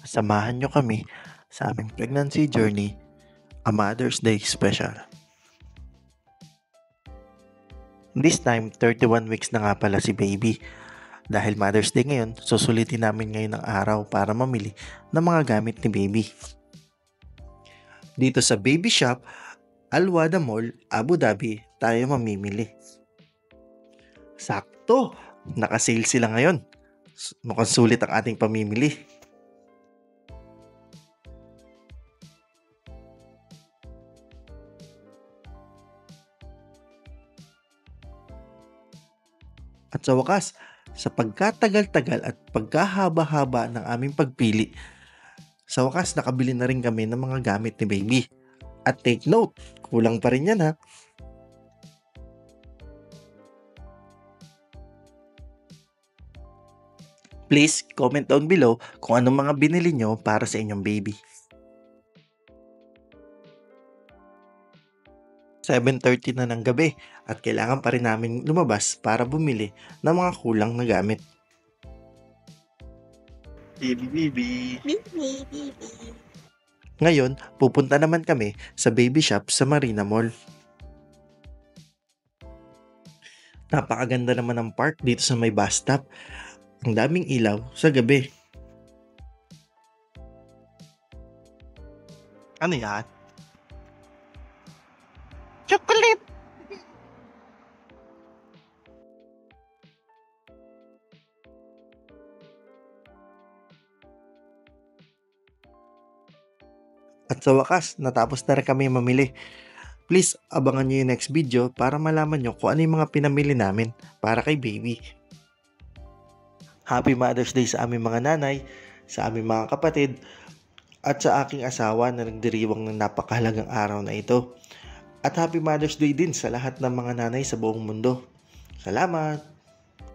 samahan nyo kami sa aming pregnancy journey, a Mother's Day special. This time, 31 weeks na nga pala si baby. Dahil Mother's Day ngayon, susulitin namin ngayon ang araw para mamili ng mga gamit ni baby. Dito sa Baby Shop, Alwada Mall, Abu Dhabi, tayo mamimili. Sakto! Naka-sale sila ngayon. Mukhang sulit ang ating pamimili. At sa wakas, sa pagkatagal-tagal at pagkahaba-haba ng aming pagpili, sa wakas nakabili na rin kami ng mga gamit ni baby. At take note, kulang pa rin yan ha. Please comment down below kung anong mga binili nyo para sa inyong baby. 7:30 na ng gabi at kailangan pa rin namin lumabas para bumili ng mga kulang na gamit. Baby. Ngayon, pupunta naman kami sa baby shop sa Marina Mall. Napakaganda naman ng park dito sa may bus stop. Ang daming ilaw sa gabi. Ano yan? Chocolate! At sa wakas, natapos na rin kami mamili. Please, abangan nyo yung next video para malaman nyo kung ano yung mga pinamili namin para kay baby. Happy Mother's Day sa aming mga nanay, sa aming mga kapatid, at sa aking asawa na nagdiriwang ng napakahalagang araw na ito. At Happy Mother's Day din sa lahat ng mga nanay sa buong mundo. Salamat!